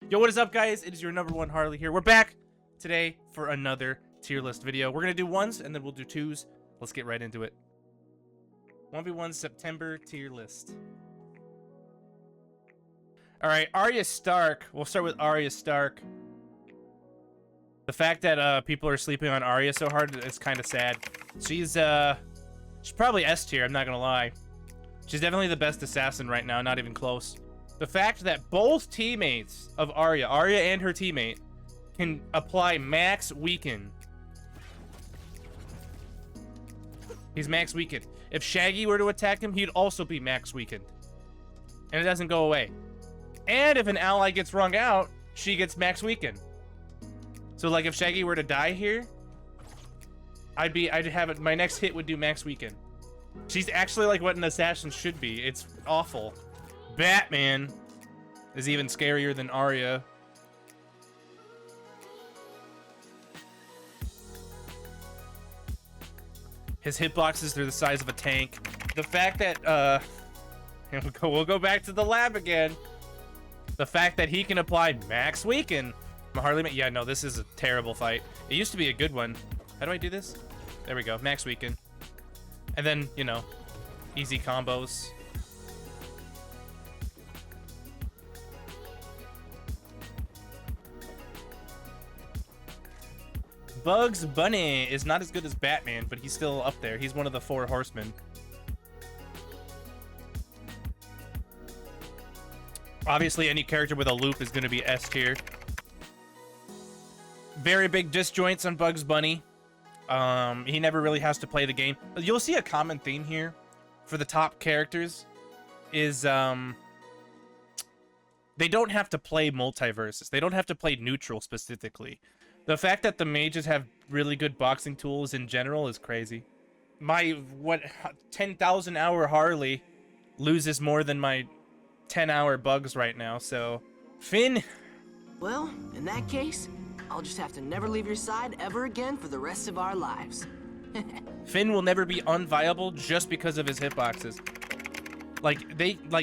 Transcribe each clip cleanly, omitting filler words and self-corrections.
Yo, what is up, guys? It is your number one Harley here. We're back today for another tier list video. We're gonna do ones and then we'll do twos. Let's get right into it. 1v1 September tier list. All right, Arya Stark. We'll start with Arya Stark. The fact that people are sleeping on Arya so hard is kind of sad. She's probably S tier. I'm not gonna lie. She's definitely the best assassin right now. Not even close. The fact that both teammates of Arya and her teammate, can apply max weaken. He's max weakened. If Shaggy were to attack him, he'd also be max weakened. And it doesn't go away. And if an ally gets wrung out, she gets max weakened. So like if Shaggy were to die here, I'd have it, my next hit would do max weaken. She's actually like what an assassin should be. It's awful. Batman is even scarier than Arya. His hitboxes are the size of a tank. The fact that we'll go back to the lab again. The fact that he can apply max weaken. Harley, yeah, no, this is a terrible fight. It used to be a good one. How do I do this? There we go, max weaken. And then, you know, easy combos. Bugs Bunny is not as good as Batman, but he's still up there. He's one of the 4 horsemen. Obviously, any character with a loop is going to be S tier. Very big disjoints on Bugs Bunny. He never really has to play the game. You'll see a common theme here for the top characters is they don't have to play Multiversus. They don't have to play neutral specifically. The fact that the mages have really good boxing tools in general is crazy. My 10,000 hour Harley loses more than my 10-hour Bugs right now, so Finn. Well, in that case, I'll just have to never leave your side ever again for the rest of our lives. Finn will never be unviable just because of his hitboxes.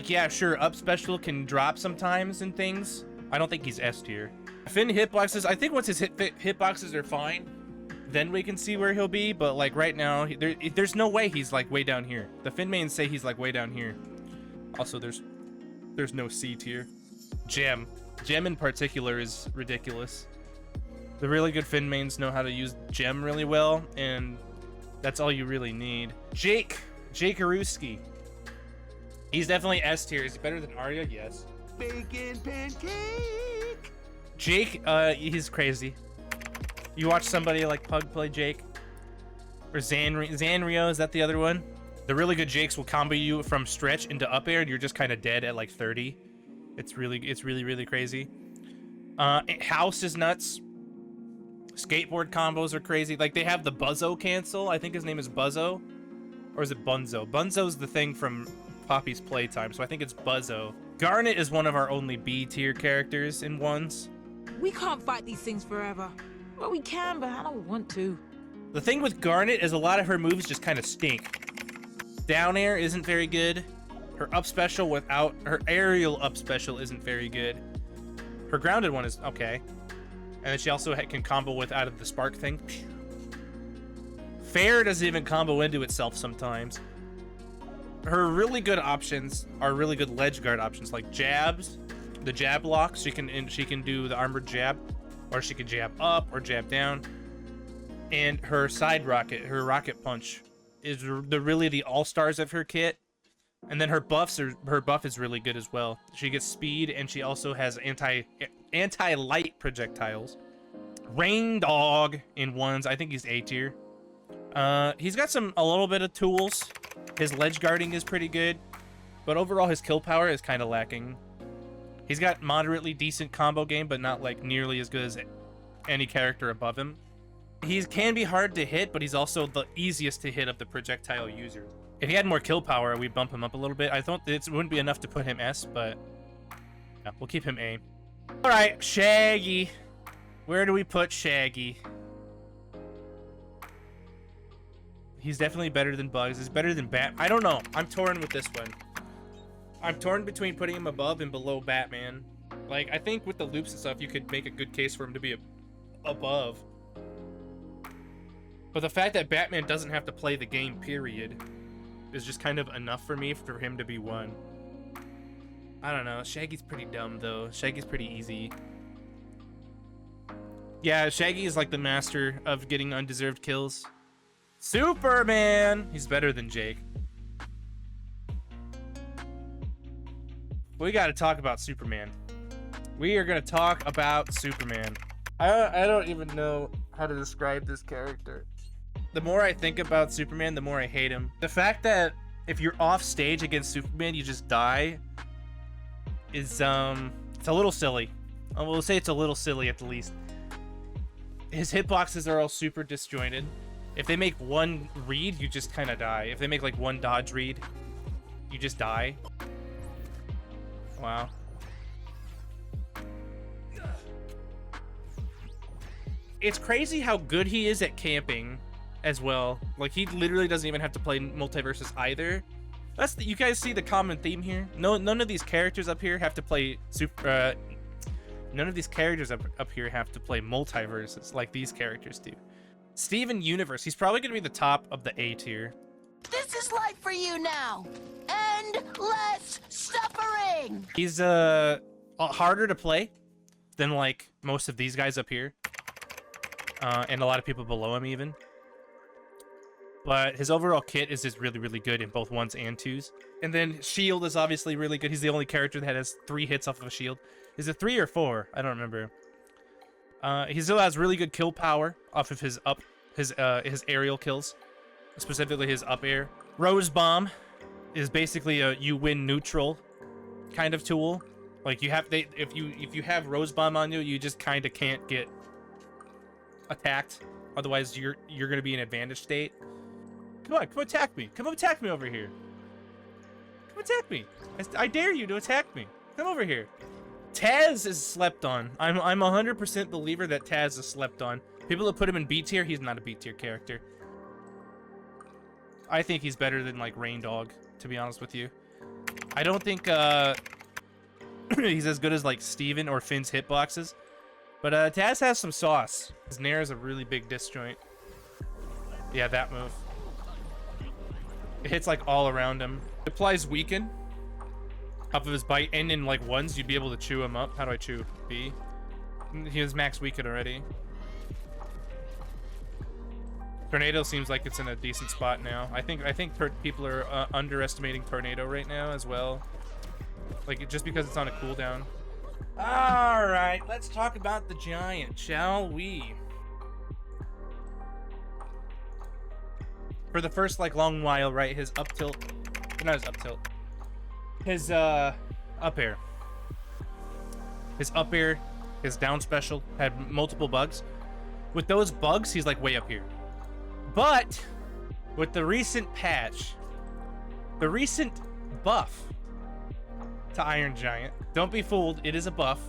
Yeah, sure, up special can drop sometimes and things. I don't think he's S tier. Finn hitboxes, I think once his hitboxes are fine, then we can see where he'll be, but like right now, there's no way he's like way down here. The Finn mains say he's like way down here. Also, there's no C tier. Gem in particular is ridiculous. The really good Finn mains know how to use Gem really well, and that's all you really need. Jake Aruski. He's definitely S tier. Is he better than Arya? Yes. Bacon pancake! Jake, he's crazy. You watch somebody like Pug play Jake, or Zanrio, is that the other one? The really good Jakes will combo you from stretch into up air, and you're just kind of dead at like 30. It's really crazy. House is nuts. Skateboard combos are crazy. Like they have the Buzzo cancel. I think his name is Buzzo, or is it Bunzo? Bunzo's the thing from Poppy's Playtime, so I think it's Buzzo. Garnet is one of our only B tier characters in ones. We can't fight these things forever. Well, we can, but I don't want to. The thing with Garnet is a lot of her moves just kind of stink. Down air isn't very good. Her up special her aerial up special isn't very good. Her grounded one is okay. And then she also can combo with out of the spark thing. Fair doesn't even combo into itself sometimes. Her really good options are really good ledge guard options, like jabs. The jab lock, she can do the armored jab, or she can jab up or jab down. And her side rocket, her rocket punch, is the all-stars of her kit. And then her buff is really good as well. She gets speed, and she also has anti-light projectiles. Reindog in ones, I think he's A tier. He's got a little bit of tools. His ledge guarding is pretty good, but overall his kill power is kind of lacking. He's got moderately decent combo game, but not like nearly as good as any character above him. He can be hard to hit, but he's also the easiest to hit of the projectile users. If he had more kill power, we'd bump him up a little bit. I thought it wouldn't be enough to put him S, but yeah, we'll keep him A. All right, Shaggy. Where do we put Shaggy? He's definitely better than Bugs. He's better than Bat. I don't know. I'm torn with this one. I'm torn between putting him above and below Batman. Like, I think with the loops and stuff, you could make a good case for him to be above. But the fact that Batman doesn't have to play the game, period, is just kind of enough for me for him to be 1. I don't know. Shaggy's pretty dumb, though. Shaggy's pretty easy. Yeah, Shaggy is like the master of getting undeserved kills. Superman! He's better than Jake. We gotta talk about Superman. We are gonna talk about Superman. I don't even know how to describe this character. The more I think about Superman, the more I hate him. The fact that if you're off stage against Superman, you just die is, it's a little silly. I will say it's a little silly at the least. His hitboxes are all super disjointed. If they make one read, you just kind of die. If they make like one dodge read, you just die. Wow. It's crazy how good he is at camping as well. Like, he literally doesn't even have to play Multiversus either. You guys see the common theme here? None of these characters up here have to play none of these characters up here have to play Multiversus like these characters do. Steven Universe, he's probably gonna be the top of the A tier. This is life for you now. Endless suffering. He's harder to play than like most of these guys up here. And a lot of people below him even. But his overall kit is just really, really good in both 1s and 2s. And then shield is obviously really good. He's the only character that has 3 hits off of a shield. Is it 3 or 4? I don't remember. He still has really good kill power off of his aerial kills, specifically his up air. Rose Bomb is basically a you win neutral kind of tool. Like, if you have Rose Bomb on you, you just kind of can't get attacked. Otherwise, you're gonna be in advantage state. Come attack me. Come attack me over here. Come attack me. I dare you to attack me. Come over here. Taz is slept on. I'm 100% believer that Taz is slept on. People that put him in B tier, he's not a B tier character. I think he's better than like Reindog, to be honest with you. I don't think he's as good as like Steven or Finn's hitboxes. But Taz has some sauce. His Nair is a really big disjoint. Yeah, that move. It hits like all around him. It applies weaken off of his bite, and in like 1s, you'd be able to chew him up. How do I chew? B. He has max weaken already. Tornado seems like it's in a decent spot now. I think people are underestimating Tornado right now as well. Like, just because it's on a cooldown. All right, let's talk about the Giant, shall we? For the first like long while, right? His up tilt, not his up tilt. His up air. His up air, his down special had multiple bugs. With those bugs, he's like way up here. But with the recent patch, the recent buff to Iron Giant, don't be fooled, it is a buff.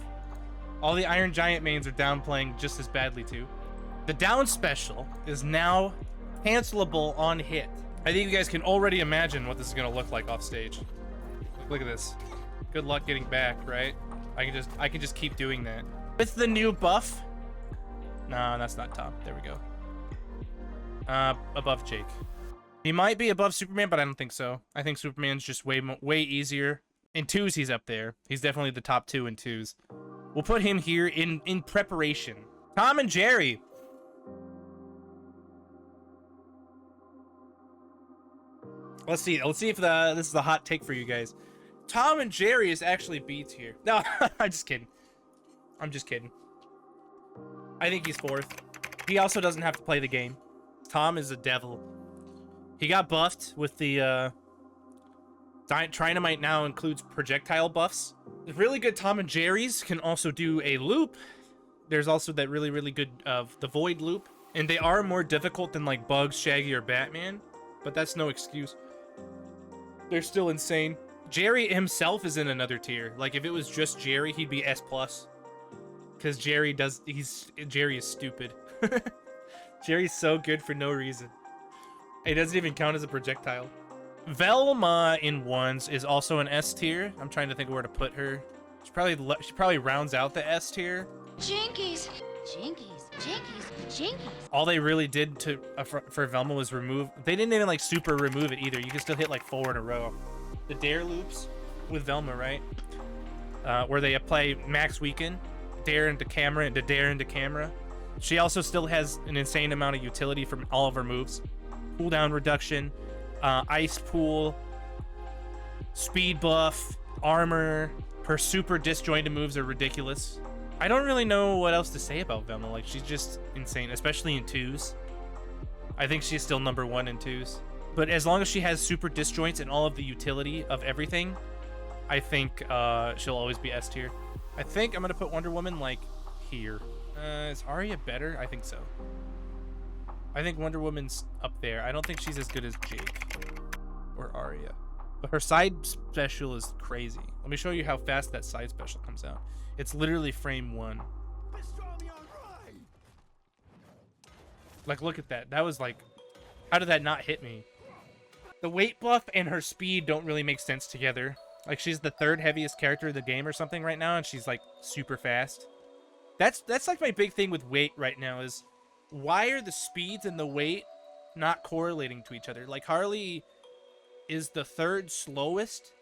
All the Iron Giant mains are downplaying just as badly too. The down special is now cancelable on hit. I think you guys can already imagine what this is gonna look like off stage. Look at this. Good luck getting back, right? I can just keep doing that. With the new buff. No, that's not top. There we go. Above Jake. He might be above Superman, but I don't think so. I think Superman's just way easier. In 2s, he's up there. He's definitely the top 2 in 2s. We'll put him here in preparation. Tom and Jerry. Let's see if this is a hot take for you guys. Tom and Jerry is actually B tier. No, I'm just kidding. I'm just kidding. I think he's 4th. He also doesn't have to play the game. Tom is a devil. He got buffed with the Trinamite now includes projectile buffs. The really good Tom and Jerry's can also do a loop. There's also that really good the Void loop. And they are more difficult than like Bugs, Shaggy, or Batman. But that's no excuse. They're still insane. Jerry himself is in another tier. Like, if it was just Jerry, he'd be S+. Because Jerry is stupid. Jerry's so good for no reason. It doesn't even count as a projectile. Velma in 1s is also an S tier. I'm trying to think of where to put her. She probably rounds out the S tier. Jinkies. Jinkies. Jinkies. Jinkies. All they really did to for Velma was remove. They didn't even like super remove it either. You can still hit like 4 in a row. The dare loops with Velma, right? Where they apply max weaken, dare into camera, into dare into camera. She also still has an insane amount of utility from all of her moves. Cooldown reduction, ice pool, speed buff, armor. Her super disjointed moves are ridiculous. I don't really know what else to say about Velma. Like, she's just insane, especially in 2s. I think she's still number 1 in 2s. But as long as she has super disjoints and all of the utility of everything, I think she'll always be S tier. I think I'm gonna put Wonder Woman like here. Is Arya better? I think so. I think Wonder Woman's up there. I don't think she's as good as Jake or Arya. But her side special is crazy. Let me show you how fast that side special comes out. It's literally frame 1. Like, look at that. That was like, how did that not hit me? The weight buff and her speed don't really make sense together. Like, she's the 3rd heaviest character in the game or something right now, and she's like super fast. That's like my big thing with weight right now is why are the speeds and the weight not correlating to each other? Like, Harley is the 3rd slowest.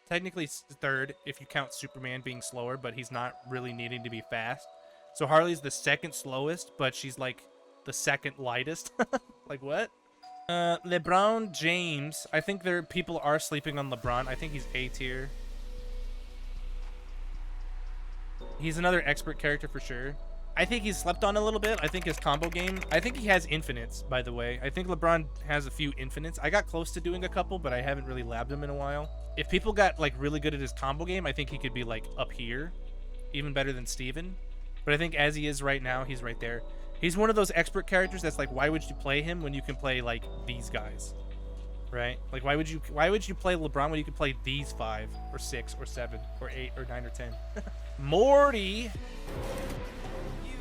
Technically 3rd if you count Superman being slower, but he's not really needing to be fast. So Harley's the 2nd slowest, but she's like the 2nd lightest. Like, what? LeBron James. I think people are sleeping on LeBron. I think he's A tier. He's another expert character for sure. I think he's slept on a little bit. I think his combo game, I think he has infinites, by the way. I think LeBron has a few infinites. I got close to doing a couple, but I haven't really labbed him in a while. If people got like really good at his combo game, I think he could be like up here, even better than Steven. But I think as he is right now, he's right there. He's one of those expert characters that's like, why would you play him when you can play like these guys, right? Like, why would you play LeBron when you could play these 5 or 6 or 7 or 8 or 9 or 10? Morty.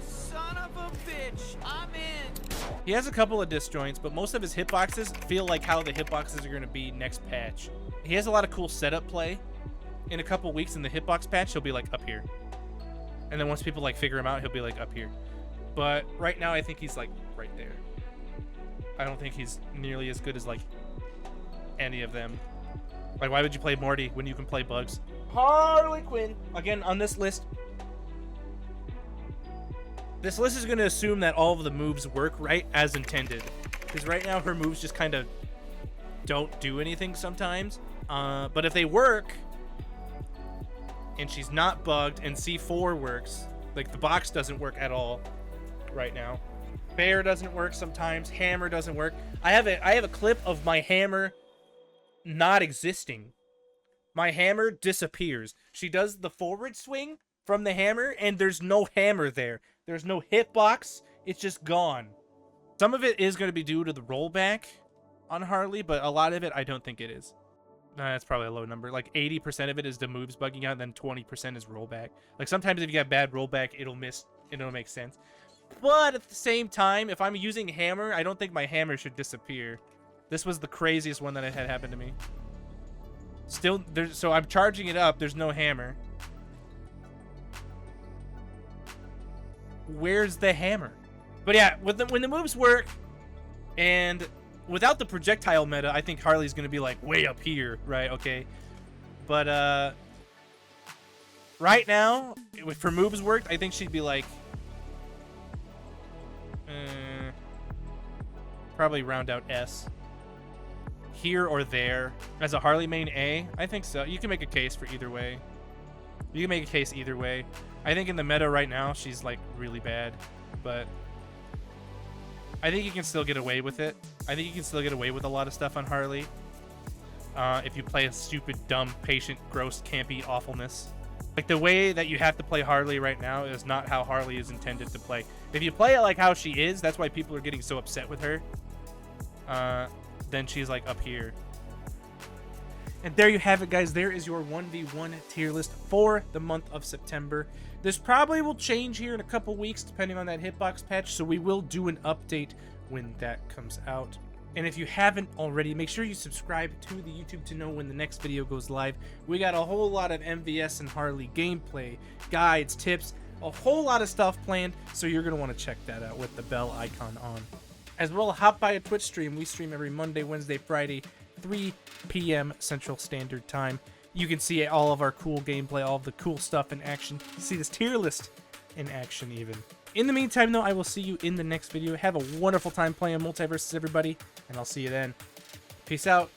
Son of a bitch, I'm in. He has a couple of disjoints, but most of his hitboxes feel like how the hitboxes are going to be next patch. He has a lot of cool setup play. In a couple weeks in the hitbox patch, he'll be like up here. And then once people like figure him out, he'll be like up here. But right now, I think he's like right there. I don't think he's nearly as good as like any of them. Like, why would you play Morty when you can play Bugs? Harley Quinn. Again, on this list, this list is going to assume that all of the moves work right as intended. Because right now, her moves just kind of don't do anything sometimes. But if they work, and she's not bugged, and C4 works, like the box doesn't work at all right now. Bear doesn't work sometimes. Hammer doesn't work. I have a clip of my hammer not existing. My hammer disappears. She does the forward swing from the hammer, and there's no hammer there. There's no hitbox. It's just gone. Some of it is going to be due to the rollback on Harley, but a lot of it I don't think it is. That's probably a low number. Like 80% of it is the moves bugging out, and then 20% is rollback. Like sometimes if you got bad rollback, it'll make sense. But at the same time, if I'm using hammer, I don't think my hammer should disappear. This was the craziest one that had happened to me. Still, so I'm charging it up. There's no hammer. Where's the hammer? But yeah, when the moves work, and without the projectile meta, I think Harley's gonna be like way up here, right? Okay, but right now, if her moves worked, I think she'd be like probably round out S. Here or there. As a Harley main A, I think so. You can make a case for either way. You can make a case either way. I think in the meta right now, she's like really bad, but I think you can still get away with it. I think you can still get away with a lot of stuff on Harley. If you play a stupid, dumb, patient, gross, campy awfulness. Like the way that you have to play Harley right now is not how Harley is intended to play. If you play it like how she is, that's why people are getting so upset with her. Then she's like up here. And there you have it, guys. There is your 1v1 tier list for the month of September. This probably will change here in a couple weeks depending on that hitbox patch, so we will do an update when that comes out. And if you haven't already, make sure you subscribe to the YouTube to know when the next video goes live. We got a whole lot of MVS and Harley gameplay, guides, tips, a whole lot of stuff planned, so you're going to want to check that out with the bell icon on. As well, hop by a Twitch stream. We stream every Monday, Wednesday, Friday, 3 p.m. Central Standard Time. You can see all of our cool gameplay, all of the cool stuff in action. See this tier list in action even. In the meantime, though, I will see you in the next video. Have a wonderful time playing Multiversus, everybody, and I'll see you then. Peace out.